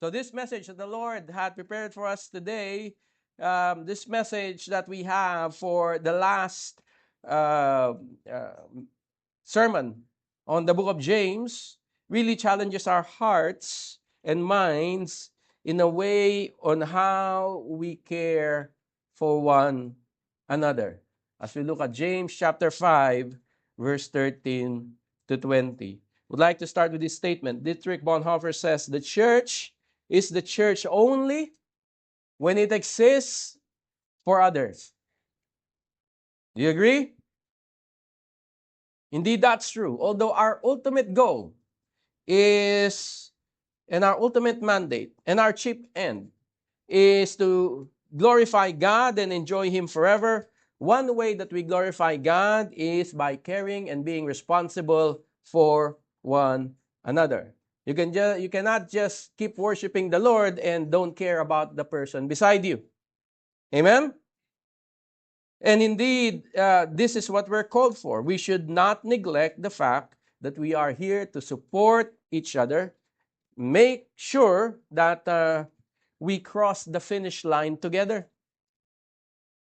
So this message that the Lord had prepared for us today, this message that we have for the last uh, uh, sermon on the book of James, really challenges our hearts and minds in a way on how we care for one another. As we look at James chapter 5, verse 13 to 20. Would like to start with this statement. Dietrich Bonhoeffer says, the church is the church only when it exists for others. Do you agree? Indeed, that's true. Although our ultimate goal is, and our ultimate mandate, and our chief end is to glorify God and enjoy Him forever. One way that we glorify God is by caring and being responsible for one another. You cannot just keep worshiping the Lord and don't care about the person beside you. Amen? And indeed, this is what we're called for. We should not neglect the fact that we are here to support each other, make sure that we cross the finish line together.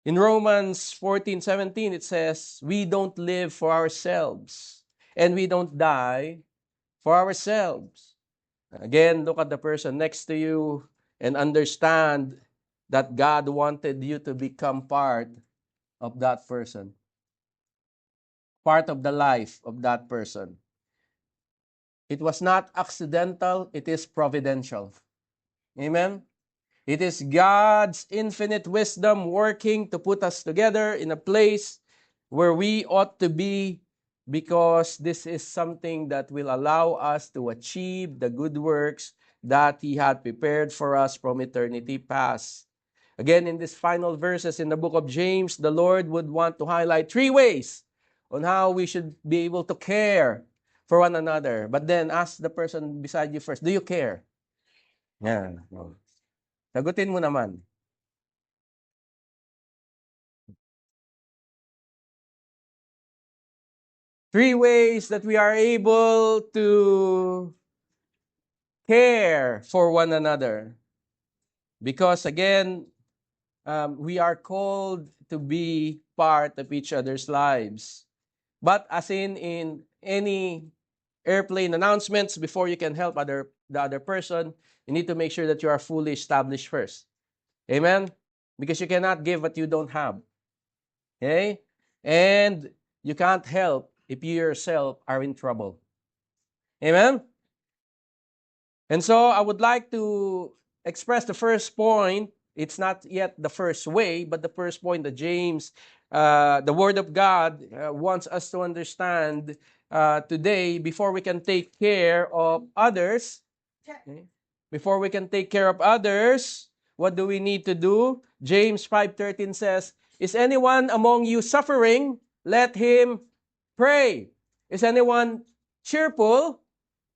In Romans 14:17, it says, we don't live for ourselves and we don't die for ourselves. Again, look at the person next to you and understand that God wanted you to become part of that person, part of the life of that person. It was not accidental, it is providential. Amen? It is God's infinite wisdom working to put us together in a place where we ought to be, because this is something that will allow us to achieve the good works that He had prepared for us from eternity past. Again, in these final verses in the book of James, the Lord would want to highlight 3 ways on how we should be able to care for one another. But then ask the person beside you first, do you care? Yeah. Sagutin mo naman. 3 ways that we are able to care for one another. Because again, we are called to be part of each other's lives. But as in any airplane announcements, before you can help the other person, you need to make sure that you are fully established first. Amen? Because you cannot give what you don't have. Okay? And you can't help if you yourself are in trouble. Amen? And so I would like to express the first point. It's not yet the first way, but the first point that James, the Word of God, wants us to understand today before we can take care of others. Okay? Before we can take care of others, what do we need to do? James 5:13 says, is anyone among you suffering? Let him pray. Is anyone cheerful?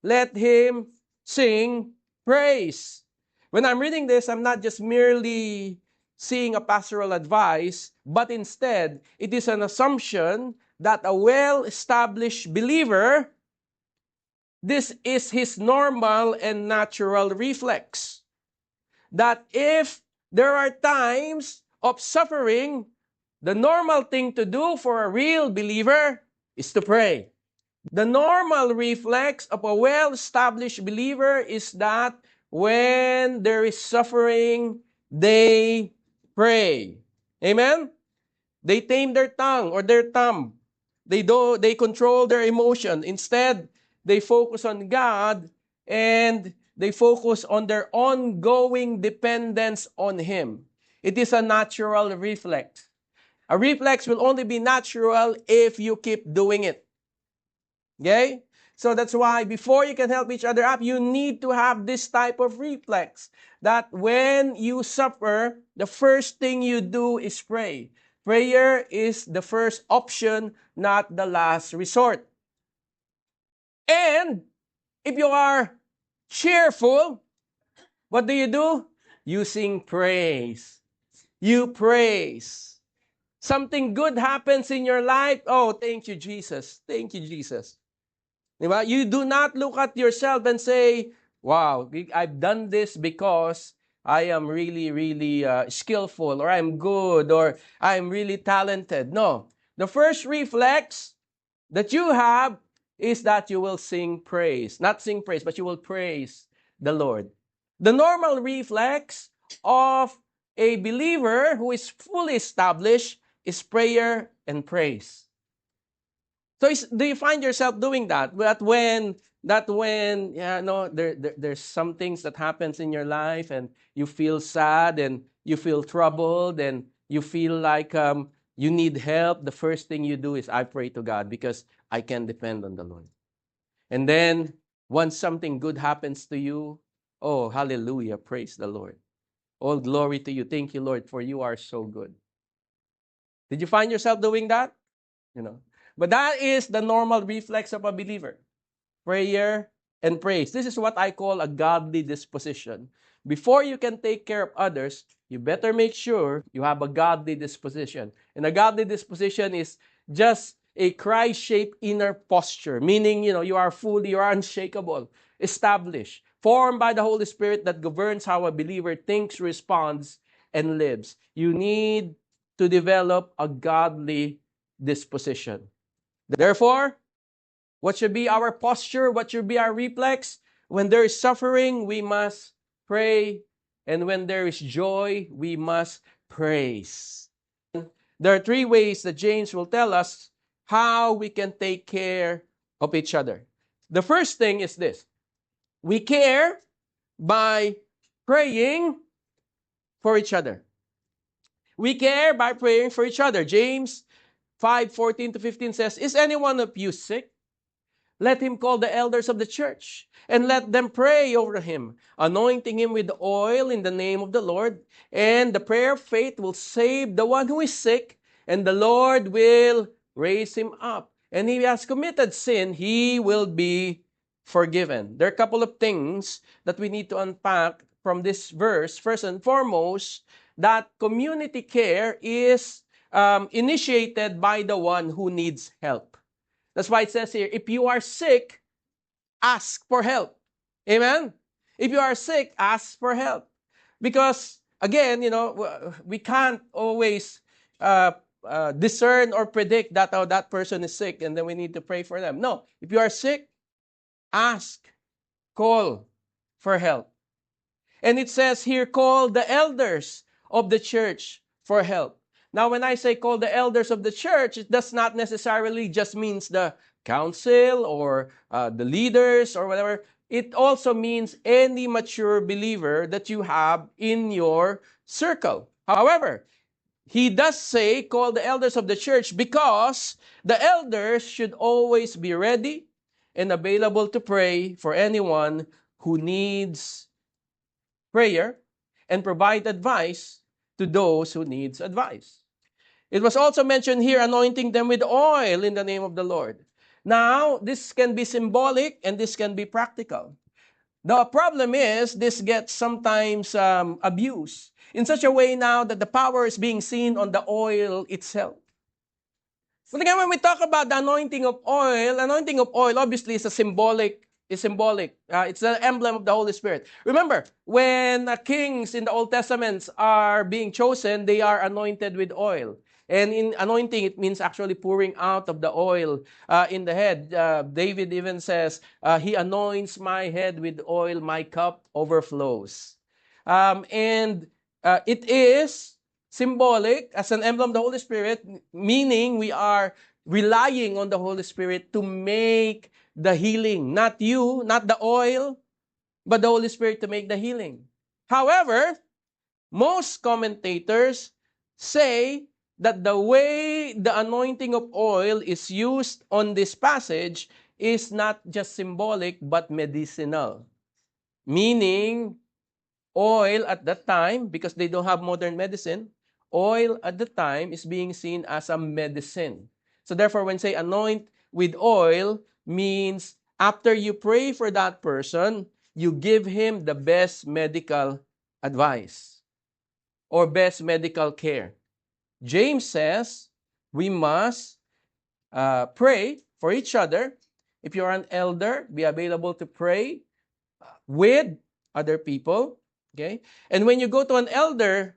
Let him sing praise. When I'm reading this, I'm not just merely seeing a pastoral advice, but instead, it is an assumption that a well-established believer, this is his normal and natural reflex. That if there are times of suffering, the normal thing to do for a real believer is to pray. The normal reflex of a well-established believer is that when there is suffering, they pray. Amen? They tame their tongue or their thumb. They control their emotion. Instead, they focus on God and they focus on their ongoing dependence on Him. It is a natural reflex. A reflex will only be natural if you keep doing it. Okay? So that's why before you can help each other up, you need to have this type of reflex. That when you suffer, the first thing you do is pray. Prayer is the first option, not the last resort. And if you are cheerful, what do? You sing praise. You praise. Something good happens in your life. Oh, thank you, Jesus. Thank you, Jesus. Diba? You do not look at yourself and say, wow, I've done this because I am really, really skillful, or I'm good, or I'm really talented. No. The first reflex that you have is that you will sing praise. Not sing praise, but you will praise the Lord. The normal reflex of a believer who is fully established is prayer and praise. So do you find yourself doing that? That when there's some things that happens in your life and you feel sad and you feel troubled and you feel like you need help, the first thing you do is I pray to God because I can depend on the Lord. And then once something good happens to you, oh, hallelujah, praise the Lord. All glory to you. Thank you, Lord, for you are so good. Did you find yourself doing that? You know. But that is the normal reflex of a believer. Prayer and praise. This is what I call a godly disposition. Before you can take care of others, you better make sure you have a godly disposition. And a godly disposition is just a Christ-shaped inner posture, meaning, you are unshakable, established, formed by the Holy Spirit that governs how a believer thinks, responds, and lives. You need to develop a godly disposition. Therefore, what should be our posture? What should be our reflex? When there is suffering, we must pray. And when there is joy, we must praise. There are three ways that James will tell us how we can take care of each other. The first thing is this. We care by praying for each other. We care by praying for each other. James 5:14-15 says, "Is anyone of you sick? Let him call the elders of the church, and let them pray over him, anointing him with oil in the name of the Lord. And the prayer of faith will save the one who is sick, and the Lord will raise him up. And if he has committed sin, he will be forgiven." There are a couple of things that we need to unpack from this verse. First and foremost, that community care is initiated by the one who needs help. That's why it says here, if you are sick, ask for help. Amen? If you are sick, ask for help. Because, again, we can't always discern or predict that that person is sick and then we need to pray for them. No. If you are sick, ask, call for help. And it says here, call the elders of the church for help. Now, when I say call the elders of the church, it does not necessarily just means the council or the leaders or whatever. It also means any mature believer that you have in your circle. However, he does say call the elders of the church because the elders should always be ready and available to pray for anyone who needs prayer and provide advice to those who needs advice. It was also mentioned here, anointing them with oil in the name of the Lord. Now, this can be symbolic and this can be practical. The problem is this gets sometimes abused in such a way now that the power is being seen on the oil itself. But again, when we talk about the anointing of oil obviously is symbolic. It's the emblem of the Holy Spirit. Remember, when kings in the Old Testaments are being chosen, they are anointed with oil. And in anointing, it means actually pouring out of the oil in the head. David even says, he anoints my head with oil, my cup overflows. And it is symbolic as an emblem of the Holy Spirit, meaning we are relying on the Holy Spirit to make the healing. Not you, not the oil, but the Holy Spirit to make the healing. However, most commentators say that the way the anointing of oil is used on this passage is not just symbolic but medicinal. Meaning, oil at that time, because they don't have modern medicine, oil at the time is being seen as a medicine. So therefore, when say anoint with oil, means after you pray for that person, you give him the best medical advice or best medical care. James says we must pray for each other. If you're an elder, be available to pray with other people. Okay? And when you go to an elder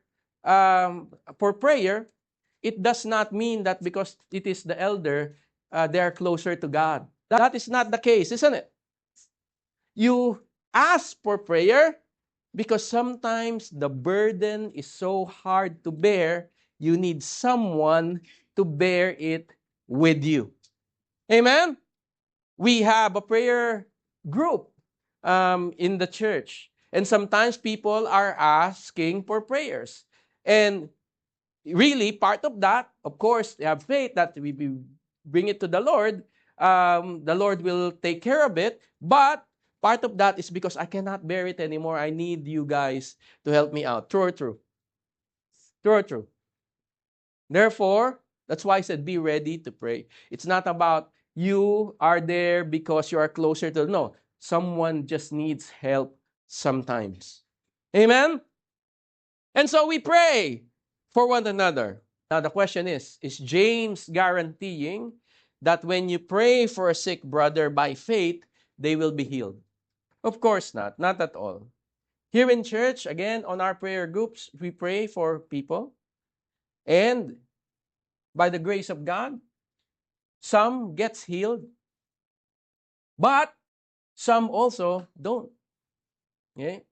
for prayer, it does not mean that because it is the elder, they are closer to God. That is not the case, isn't it? You ask for prayer because sometimes the burden is so hard to bear, you need someone to bear it with you. Amen? We have a prayer group in the church. And sometimes people are asking for prayers. And really, part of that, of course, they have faith that we bring it to the Lord will take care of it. But part of that is because I cannot bear it anymore. I need you guys to help me out. True or true? True or true? Therefore, that's why I said be ready to pray. It's not about you are there because you are closer to. No, someone just needs help sometimes. Amen? And so we pray for one another. Now the question is James guaranteeing that when you pray for a sick brother by faith, they will be healed? Of course not. Not at all. Here in church, again, on our prayer groups, we pray for people. And by the grace of God, some gets healed, but some also don't. Okay?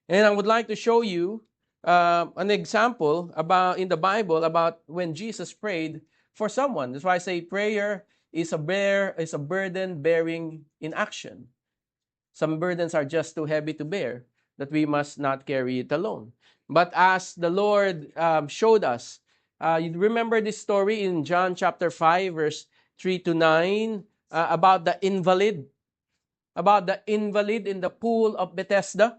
And I would like to show you an example about in the Bible about when Jesus prayed for someone. That's why I say prayer is a burden bearing in action. Some burdens are just too heavy to bear that we must not carry it alone. But as the Lord showed us, you remember this story in John chapter 5, verse 3 to 9, about the invalid in the pool of Bethesda.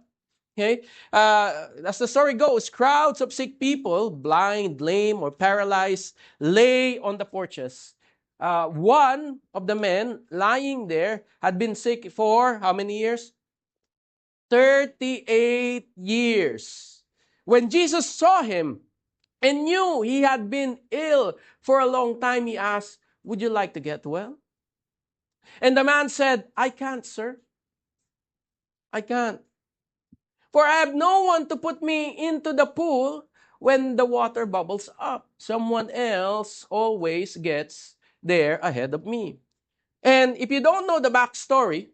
Okay? As the story goes, crowds of sick people, blind, lame, or paralyzed, lay on the porches. One of the men lying there had been sick for how many years? 38 years. When Jesus saw him and knew he had been ill for a long time, he asked, "Would you like to get well?" And the man said, "I can't, sir. I can't. For I have no one to put me into the pool when the water bubbles up. Someone else always gets there ahead of me." And if you don't know the backstory,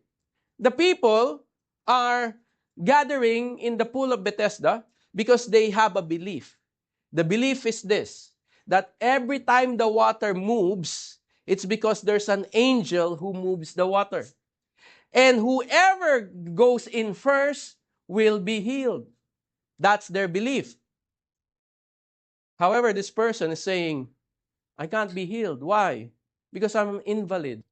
the people are gathering in the pool of Bethesda because they have a belief. The belief is this, that every time the water moves, it's because there's an angel who moves the water. And whoever goes in first will be healed. That's their belief. However, this person is saying, "I can't be healed." Why? Because I'm an invalid.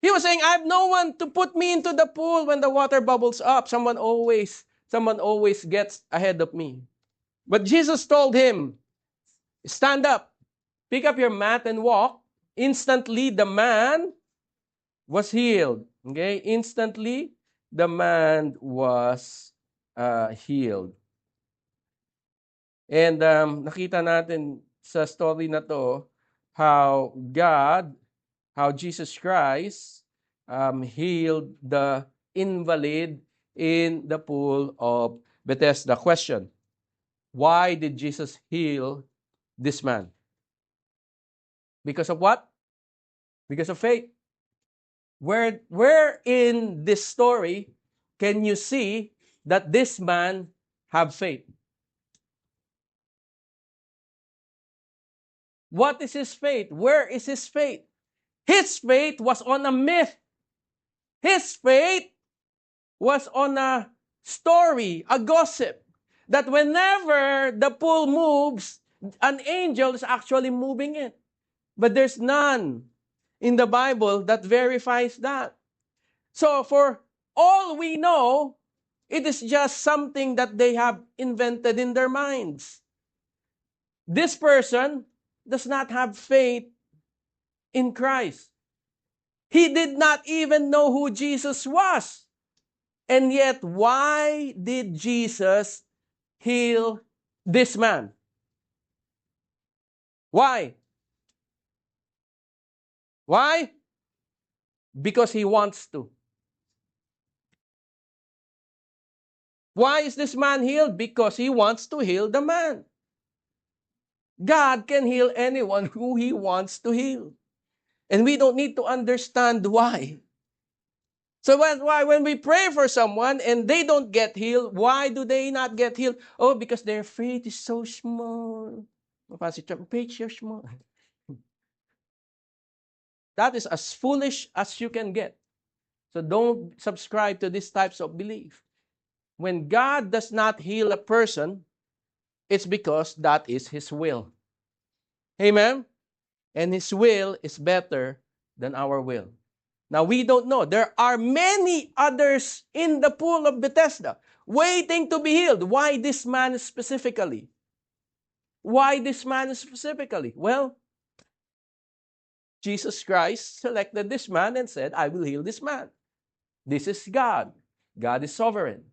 He was saying, "I have no one to put me into the pool when the water bubbles up. Someone always gets ahead of me." But Jesus told him, "Stand up, pick up your mat and walk." Instantly, the man was healed. Okay? Instantly, the man was healed. And nakita natin sa story na to how Jesus Christ healed the invalid in the pool of Bethesda. Question: why did Jesus heal this man? Because of what? Because of faith. Where in this story can you see that this man have faith? What is his faith? Where is his faith? His faith was on a myth. His faith was on a story, a gossip, that whenever the pool moves, an angel is actually moving it. But there's none in the Bible that verifies that. So for all we know, it is just something that they have invented in their minds. This person does not have faith in Christ. He did not even know who Jesus was. And yet, why did Jesus heal this man? Why? Why? Because he wants to. Why is this man healed? Because he wants to heal the man. God can heal anyone who he wants to heal. And we don't need to understand why. So that's why when we pray for someone and they don't get healed, why do they not get healed? Oh, because their faith is so small. Faith is small. That is as foolish as you can get. So don't subscribe to these types of belief. When God does not heal a person, it's because that is His will. Amen? And His will is better than our will. Now, we don't know. There are many others in the pool of Bethesda waiting to be healed. Why this man specifically? Why this man specifically? Well, Jesus Christ selected this man and said, I will heal this man. This is God. God is sovereign.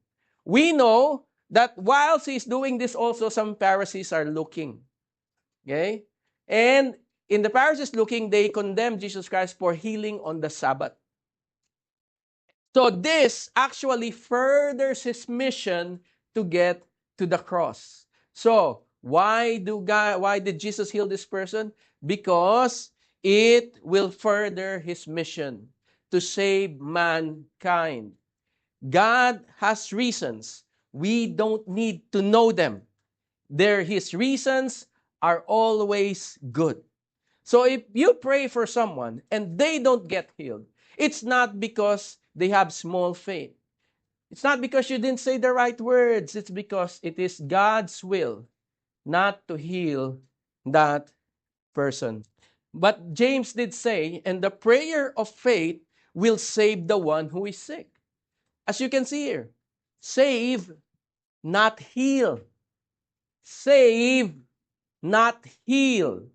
We know that whilst he's doing this also, some Pharisees are looking. Okay? And in the Pharisees looking, they condemn Jesus Christ for healing on the Sabbath. So this actually furthers his mission to get to the cross. So why did Jesus heal this person? Because it will further his mission to save mankind. God has reasons. We don't need to know them. His reasons are always good. So if you pray for someone and they don't get healed, it's not because they have small faith. It's not because you didn't say the right words. It's because it is God's will not to heal that person. But James did say, and the prayer of faith will save the one who is sick. As you can see here, save, not heal. Save, not heal.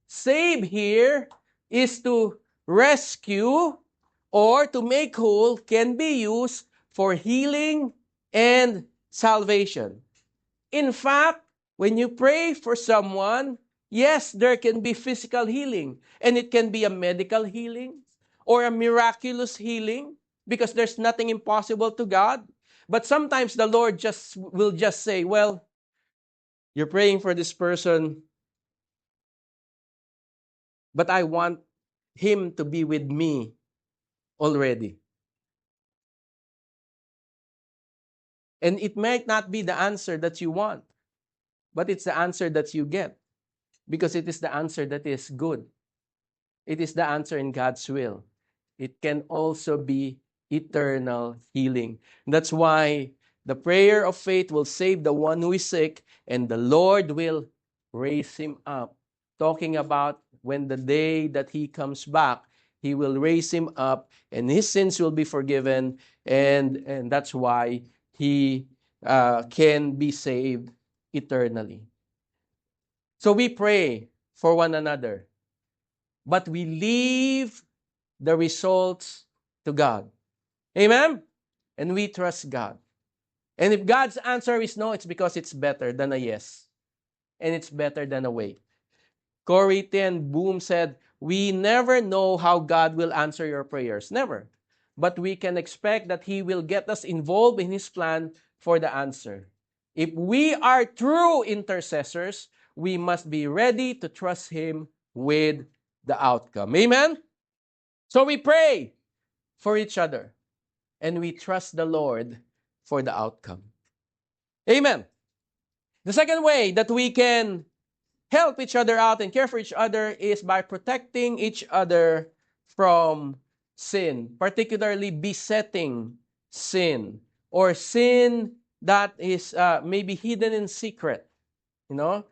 Save here is to rescue or to make whole, can be used for healing and salvation. In fact, when you pray for someone, yes, there can be physical healing, and it can be a medical healing or a miraculous healing because there's nothing impossible to God. But sometimes the Lord will just say, well, you're praying for this person, but I want him to be with me already. And it might not be the answer that you want, but it's the answer that you get because it is the answer that is good. It is the answer in God's will. It can also be eternal healing. That's why the prayer of faith will save the one who is sick, and the Lord will raise him up. Talking about when the day that he comes back, he will raise him up, and his sins will be forgiven, and that's why he can be saved eternally. So we pray for one another, but we leave the results to God. Amen? And we trust God. And if God's answer is no, it's because it's better than a yes. And it's better than a wait. Corrie ten Boom said, we never know how God will answer your prayers. Never. But we can expect that He will get us involved in His plan for the answer. If we are true intercessors, we must be ready to trust Him with the outcome. Amen? So we pray for each other, and we trust the Lord for the outcome. Amen. The second way that we can help each other out and care for each other is by protecting each other from sin, particularly besetting sin or sin that is maybe hidden in secret. You know,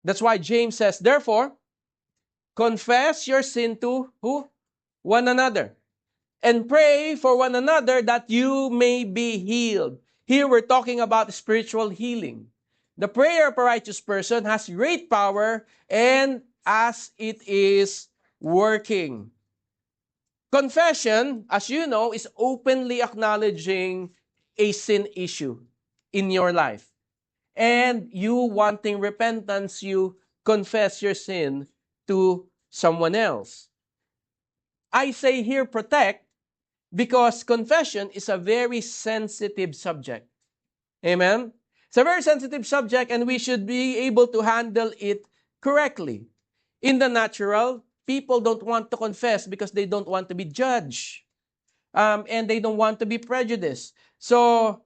that's why James says, therefore, confess your sin to who? One another. And pray for one another that you may be healed. Here we're talking about spiritual healing. The prayer of a righteous person has great power, and as it is working. Confession, as you know, is openly acknowledging a sin issue in your life. And you wanting repentance, you confess your sin to someone else. I say here protect because confession is a very sensitive subject. Amen? It's a very sensitive subject, and we should be able to handle it correctly. In the natural, people don't want to confess because they don't want to be judged, and they don't want to be prejudiced. So,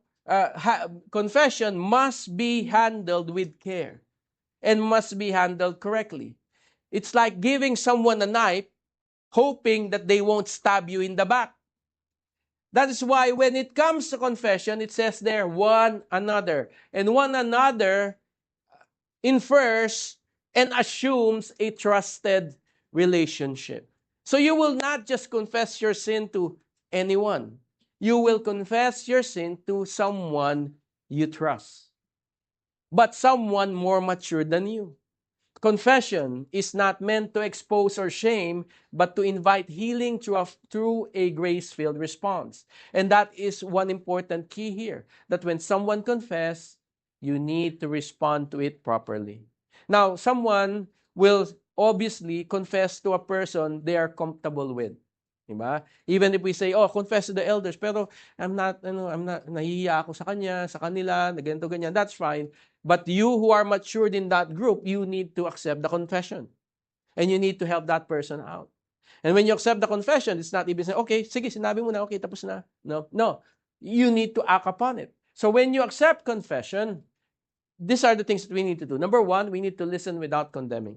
confession must be handled with care and must be handled correctly. It's like giving someone a knife, hoping that they won't stab you in the back. That is why when it comes to confession, it says there, one another. And one another infers and assumes a trusted relationship. So you will not just confess your sin to anyone. You will confess your sin to someone you trust, but someone more mature than you. Confession is not meant to expose or shame, but to invite healing through a grace-filled response. And that is one important key here, that when someone confesses, you need to respond to it properly. Now, someone will obviously confess to a person they are comfortable with. Diba? Even if we say, oh, confess to the elders, pero nahihiya ako sa kanya, sa kanila, na ganito, ganyan, that's fine. But you who are matured in that group, you need to accept the confession. And you need to help that person out. And when you accept the confession, it's not even saying, okay, sige, sinabi mo na, okay, tapos na. No, no. You need to act upon it. So when you accept confession, these are the things that we need to do. Number one, we need to listen without condemning.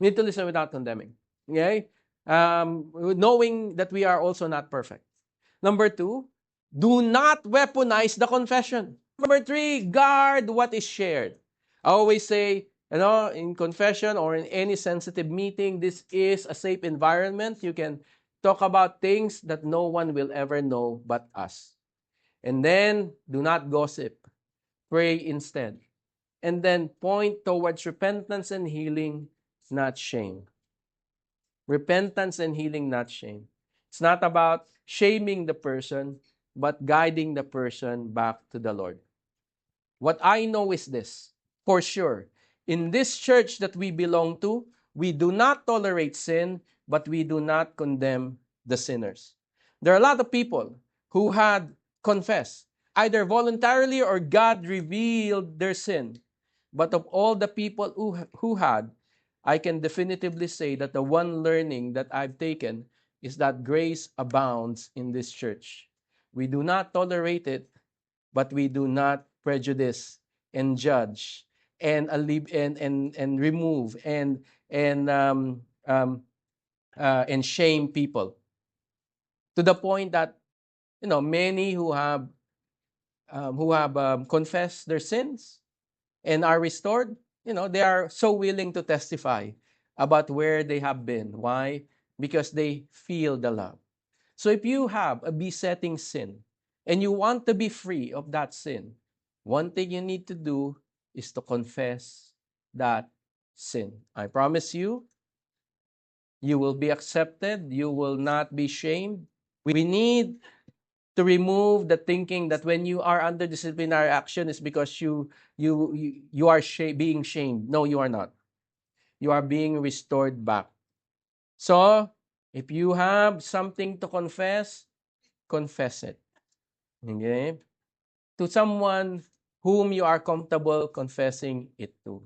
We need to listen without condemning. Okay? Knowing that we are also not perfect. Number two, do not weaponize the confession. Number three, guard what is shared. I always say, in confession or in any sensitive meeting, this is a safe environment. You can talk about things that no one will ever know but us. And then, do not gossip. Pray instead. And then point towards repentance and healing, not shame. Repentance and healing, not shame. It's not about shaming the person, but guiding the person back to the Lord. What I know is this, for sure. In this church that we belong to, we do not tolerate sin, but we do not condemn the sinners. There are a lot of people who had confessed, either voluntarily or God revealed their sin. But of all the people who had, I can definitively say that the one learning that I've taken is that grace abounds in this church. We do not tolerate it, but we do not prejudice and judge and remove and shame people, to the point that many who have confessed their sins and are restored, they are so willing to testify about where they have been. Why? Because they feel the love. So if you have a besetting sin and you want to be free of that sin, one thing you need to do is to confess that sin. I promise you, you will be accepted. You will not be shamed. We need to remove the thinking that when you are under disciplinary action is because you are being shamed. No, you are not. You are being restored back. So, if you have something to confess it. Okay? To someone whom you are comfortable confessing it to.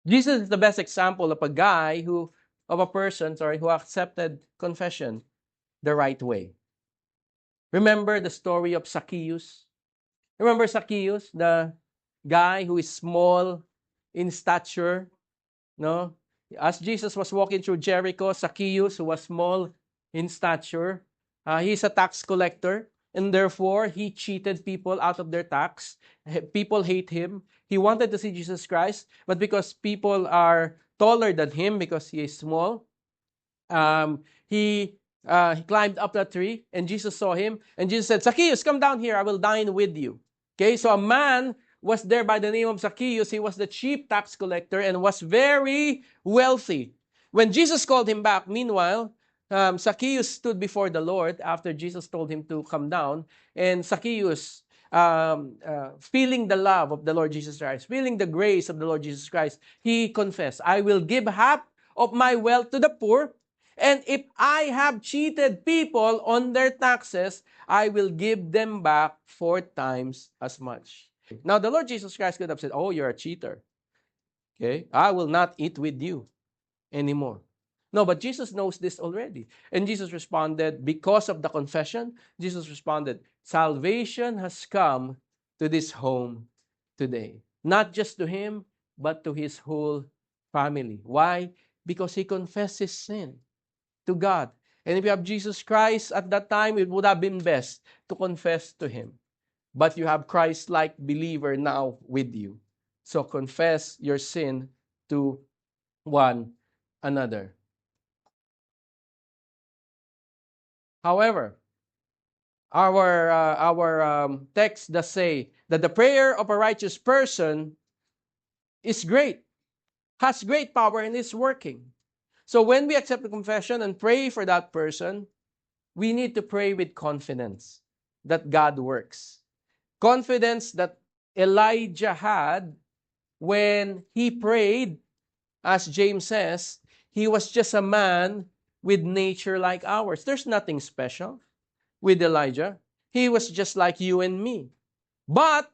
Jesus is the best example of a person who accepted confession the right way. Remember the story of Zacchaeus? Remember Zacchaeus, the guy who is small in stature? No? As Jesus was walking through Jericho, Zacchaeus, who was small in stature, he's a tax collector, and therefore he cheated people out of their tax. People hate him. He wanted to see Jesus Christ, but because people are taller than him because he is small, he climbed up the tree, and Jesus saw him, and Jesus said, Zacchaeus, come down here, I will dine with you. Okay, so a man was there by the name of Zacchaeus. He was the chief tax collector and was very wealthy. When Jesus called him back, meanwhile, Zacchaeus stood before the Lord after Jesus told him to come down, and Zacchaeus, feeling the love of the Lord Jesus Christ, feeling the grace of the Lord Jesus Christ, he confessed, I will give half of my wealth to the poor, And if I have cheated people on their taxes, I will give them back 4 times as much. Now, the Lord Jesus Christ could have said, oh, you're a cheater. Okay? I will not eat with you anymore. No, but Jesus knows this already. And Jesus responded, because of the confession, Jesus responded, salvation has come to this home today. Not just to him, but to his whole family. Why? Because he confessed his sin to God. And if you have Jesus Christ at that time, it would have been best to confess to him. But you have Christ-like believer now with you. So confess your sin to one another. However, our text does say that the prayer of a righteous person is great, has great power, and is working. So when we accept the confession and pray for that person, we need to pray with confidence that God works. Confidence that Elijah had when he prayed, as James says, he was just a man with nature like ours. There's nothing special with Elijah. He was just like you and me. But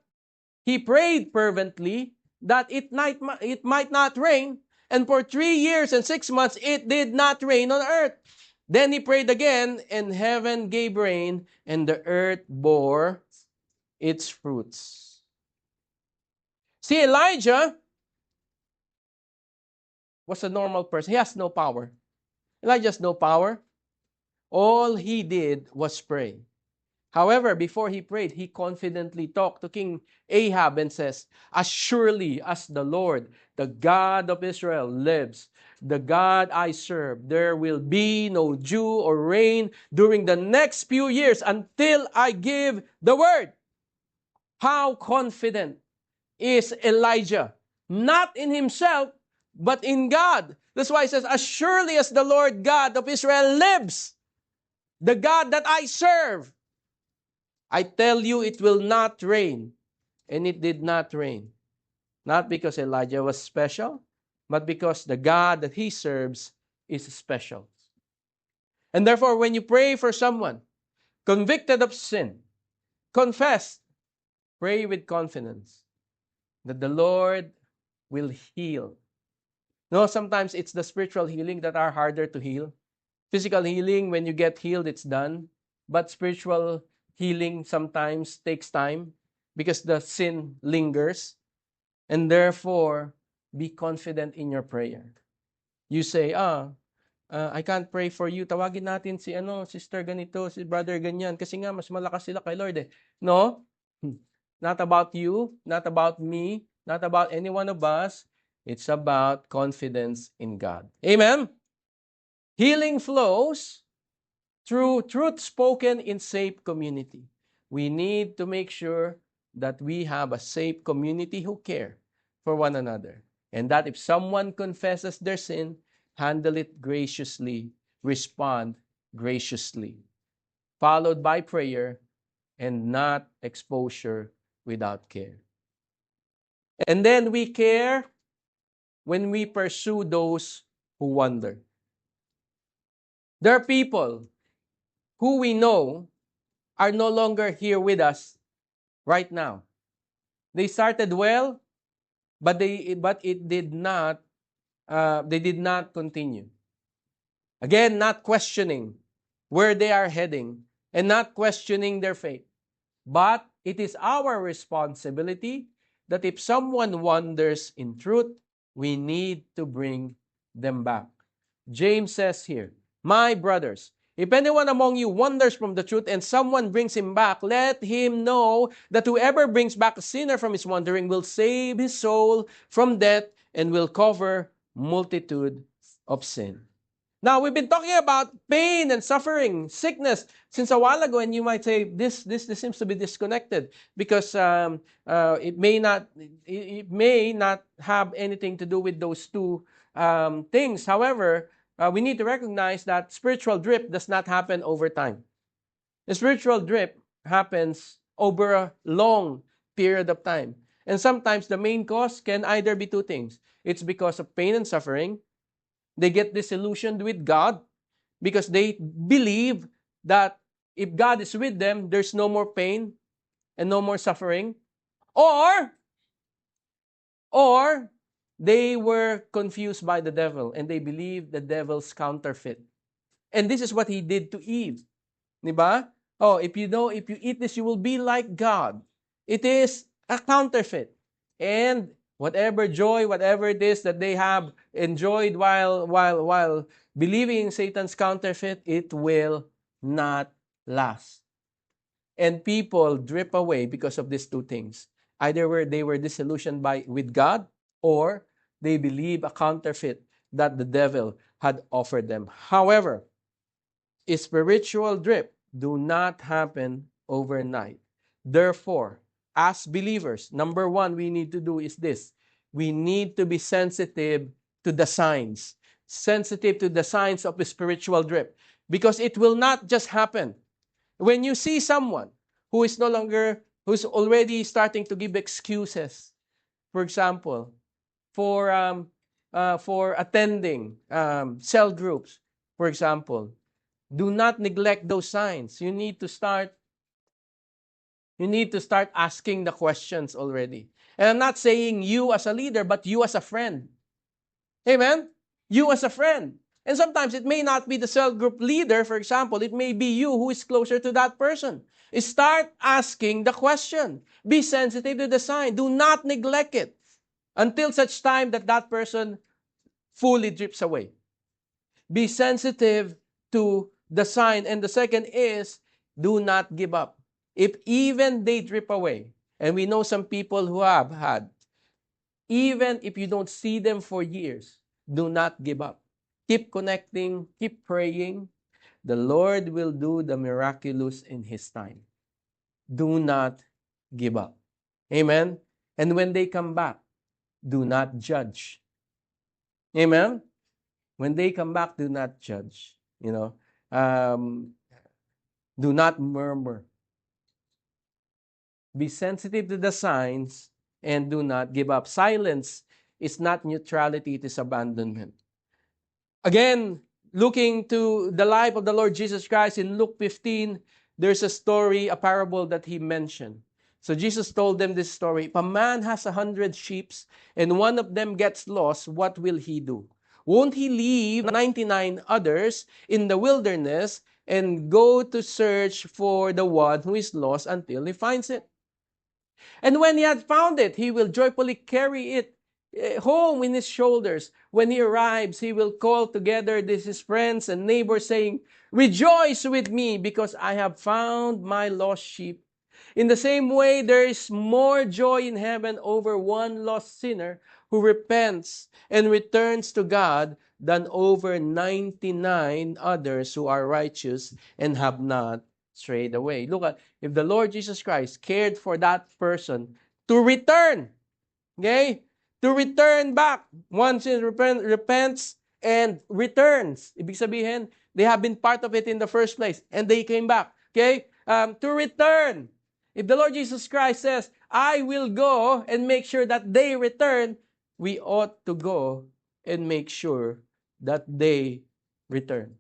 he prayed fervently that it might not rain. And for 3 years and 6 months, it did not rain on earth. Then he prayed again, and heaven gave rain, and the earth bore its fruits. See, Elijah was a normal person. He has no power. Elijah has no power. All he did was pray. However, before he prayed, he confidently talked to King Ahab and says, as surely as the Lord, the God of Israel, lives, the God I serve, there will be no dew or rain during the next few years until I give the word. How confident is Elijah? Not in himself, but in God. That's why he says, as surely as the Lord God of Israel lives, the God that I serve, I tell you, it will not rain. And it did not rain. Not because Elijah was special, but because the God that he serves is special. And therefore, when you pray for someone convicted of sin, confess, pray with confidence that the Lord will heal. No, sometimes it's the spiritual healing that are harder to heal. Physical healing, when you get healed, it's done. But spiritual healing sometimes takes time because the sin lingers. And therefore, be confident in your prayer. You say, I can't pray for you. Tawagin natin si sister ganito, si brother ganyan. Kasi nga, mas malakas sila kay Lord eh. No? Not about you, not about me, not about any one of us. It's about confidence in God. Amen? Healing flows through truth spoken in safe community. We need to make sure that we have a safe community who care for one another. And that if someone confesses their sin, handle it graciously, respond graciously. Followed by prayer and not exposure without care. And then we care when we pursue those who wander. There are people who we know are no longer here with us right now. They started well, but they did not continue. Again, not questioning where they are heading and not questioning their faith. But it is our responsibility that if someone wanders in truth, we need to bring them back. James says here, my brothers, if anyone among you wanders from the truth and someone brings him back, let him know that whoever brings back a sinner from his wandering will save his soul from death and will cover multitude of sin. Now, we've been talking about pain and suffering, sickness, since a while ago, and you might say, this seems to be disconnected because it may not have anything to do with those two things. However, we need to recognize that spiritual drip does not happen over time. The spiritual drip happens over a long period of time. And sometimes the main cause can either be two things. It's because of pain and suffering. They get disillusioned with God. because they believe that if God is with them, there's no more pain and no more suffering. Or Or they were confused by the devil and they believed the devil's counterfeit. And this is what he did to Eve. Diba? Oh, if you eat this, you will be like God. It is a counterfeit. And whatever joy, whatever it is that they have enjoyed while believing in Satan's counterfeit, it will not last. And people drip away because of these two things. Either they were disillusioned with God, or they believe a counterfeit that the devil had offered them. However, a spiritual drip do not happen overnight. Therefore, as believers, number one we need to do is this. We need to be sensitive to the signs. Sensitive to the signs of a spiritual drip. Because it will not just happen. When you see someone who is no longer, who's already starting to give excuses, for example, for attending cell groups, for example, do not neglect those signs. You need to start asking the questions already. And I'm not saying you as a leader, but you as a friend. Amen? You as a friend. And sometimes it may not be the cell group leader, for example. It may be you who is closer to that person. Start asking the question. Be sensitive to the sign. Do not neglect it until such time that that person fully drips away. Be sensitive to the sign. And the second is, do not give up. If even they drip away, and we know some people who have had, even if you don't see them for years, do not give up. Keep connecting, keep praying. The Lord will do the miraculous in His time. Do not give up. Amen? And when they come back, do not judge. Amen? When they come back, do not judge. Do not murmur. Be sensitive to the signs and do not give up. Silence is not neutrality, it is abandonment. Again, looking to the life of the Lord Jesus Christ in Luke 15, there's a story, a parable that He mentioned. So Jesus told them this story. If a man has 100 sheep and one of them gets lost, what will he do? Won't he leave 99 others in the wilderness and go to search for the one who is lost until he finds it? And when he had found it, he will joyfully carry it home in his shoulders. When he arrives, he will call together his friends and neighbors, saying, "Rejoice with me, because I have found my lost sheep." In the same way, there is more joy in heaven over one lost sinner who repents and returns to God than over 99 others who are righteous and have not strayed away. Look at, if the Lord Jesus Christ cared for that person to return, okay? To return back. Once he repents and returns. Ibig sabihin, they have been part of it in the first place and they came back. Okay? To return. If the Lord Jesus Christ says, I will go and make sure that they return, we ought to go and make sure that they return.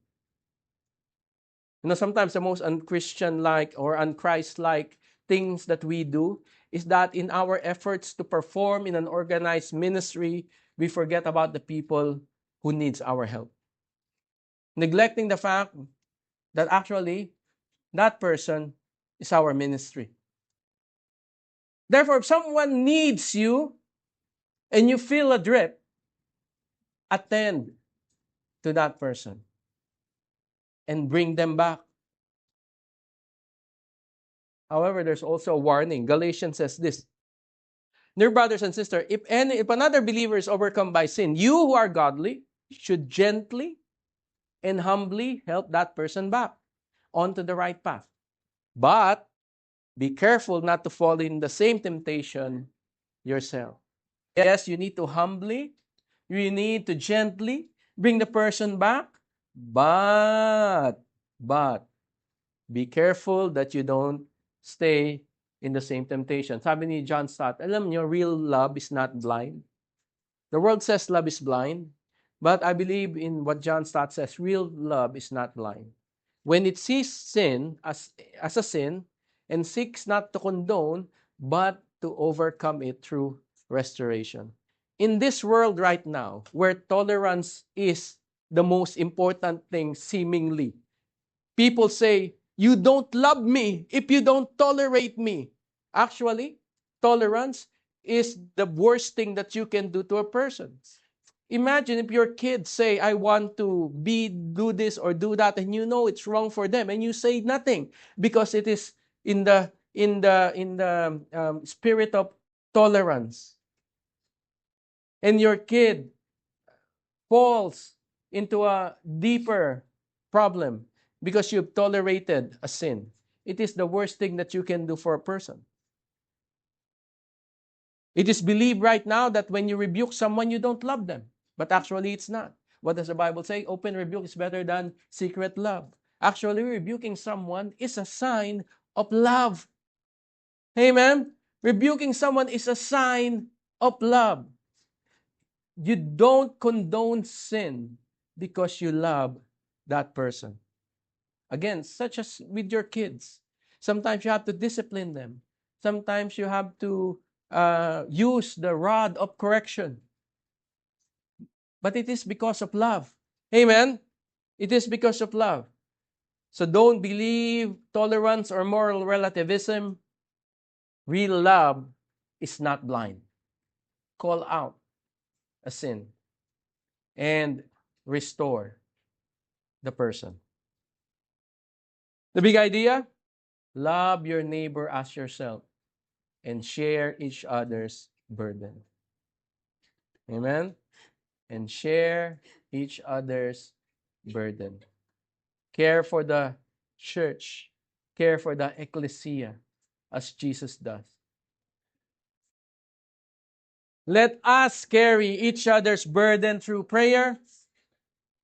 Sometimes the most unchristian-like or unchrist-like things that we do is that in our efforts to perform in an organized ministry, we forget about the people who needs our help. Neglecting the fact that actually that person is our ministry. Therefore, if someone needs you and you feel a drip, attend to that person and bring them back. However, there's also a warning. Galatians says this, dear brothers and sisters, if another believer is overcome by sin, you who are godly should gently and humbly help that person back onto the right path. But be careful not to fall in the same temptation yourself. Yes, you need to humbly, you need to gently bring the person back, but be careful that you don't stay in the same temptation. Sabi ni John Stott, alam niyo, real love is not blind. The world says love is blind. But I believe in what John Stott says, real love is not blind. When it sees sin as a sin and seeks not to condone, but to overcome it through restoration. In this world right now, where tolerance is the most important thing, seemingly, people say, you don't love me if you don't tolerate me. Actually, tolerance is the worst thing that you can do to a person. Imagine if your kids say, I want to do this or do that, and you know it's wrong for them, and you say nothing because it is in the spirit of tolerance. And your kid falls into a deeper problem because you've tolerated a sin. It is the worst thing that you can do for a person. It is believed right now that when you rebuke someone, you don't love them. But actually, it's not. What does the Bible say? Open rebuke is better than secret love. Actually, rebuking someone is a sign of love. Amen? Rebuking someone is a sign of love. You don't condone sin because you love that person. Again, such as with your kids. Sometimes you have to discipline them. Sometimes you have to use the rod of correction. But it is because of love. Amen? It is because of love. So don't believe tolerance or moral relativism. Real love is not blind. Call out a sin and restore the person. The big idea? Love your neighbor as yourself and share each other's burden. Amen? And share each other's burden. Care for the church. Care for the ecclesia as Jesus does. Let us carry each other's burden through prayer.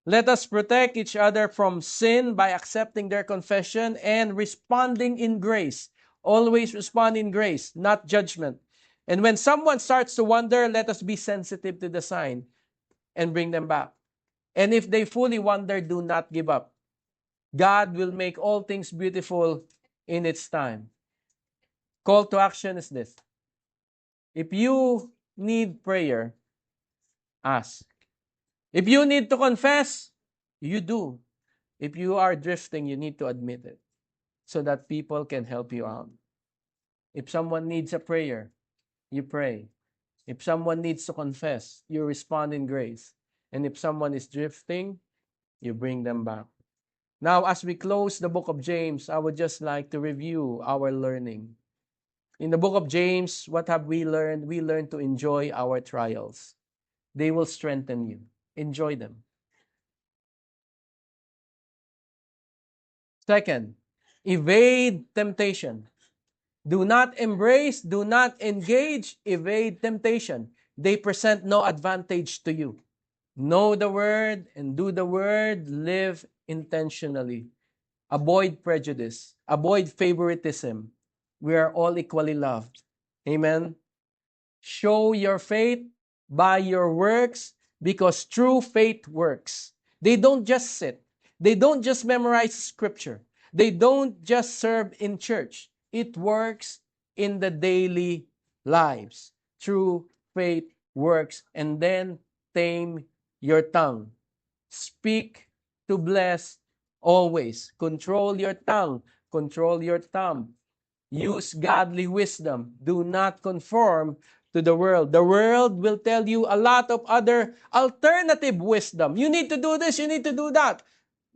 Let us protect each other from sin by accepting their confession and responding in grace. Always respond in grace, not judgment. And when someone starts to wander, let us be sensitive to the sign and bring them back. And if they fully wander, do not give up. God will make all things beautiful in its time. Call to action is this. If you need prayer, ask. If you need to confess, you do. If you are drifting, you need to admit it so that people can help you out. If someone needs a prayer, you pray. If someone needs to confess, you respond in grace. And if someone is drifting, you bring them back. Now, as we close the book of James, I would just like to review our learning. In the book of James, what have we learned? We learned to enjoy our trials. They will strengthen you. Enjoy them. Second, evade temptation. Do not embrace, do not engage, evade temptation. They present no advantage to you. Know the word and do the word, live intentionally. Avoid prejudice, avoid favoritism. We are all equally loved. Amen. Show your faith by your works because true faith works. They don't just sit. They don't just memorize scripture. They don't just serve in church. It works in the daily lives. True faith works. And then tame your tongue. Speak to bless always. Control your tongue. Control your thumb. Use godly wisdom. Do not conform to the world. The world will tell you a lot of other alternative wisdom. You need to do this, you need to do that.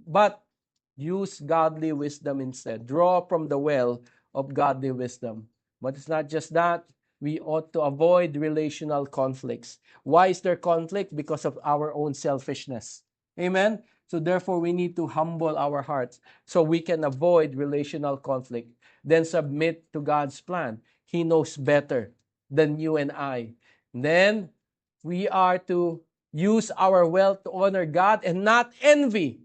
But use godly wisdom instead. Draw from the well of godly wisdom. But it's not just that. We ought to avoid relational conflicts. Why is there conflict? Because of our own selfishness. Amen? So therefore, we need to humble our hearts so we can avoid relational conflict. Then submit to God's plan. He knows better than you and I. Then we are to use our wealth to honor God and not envy.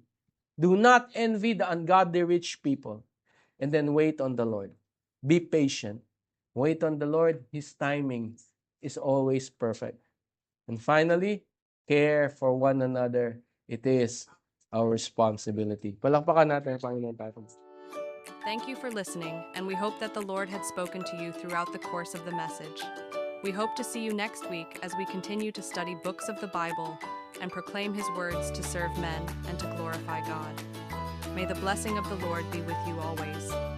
Do not envy the ungodly rich people. And then wait on the Lord. Be patient. Wait on the Lord. His timing is always perfect. And finally, care for one another. It is our responsibility. Palakpakan natin ang Panginoon tayo. Thank you for listening, and we hope that the Lord had spoken to you throughout the course of the message. We hope to see you next week as we continue to study books of the Bible and proclaim His words to serve men and to glorify God. May the blessing of the Lord be with you always.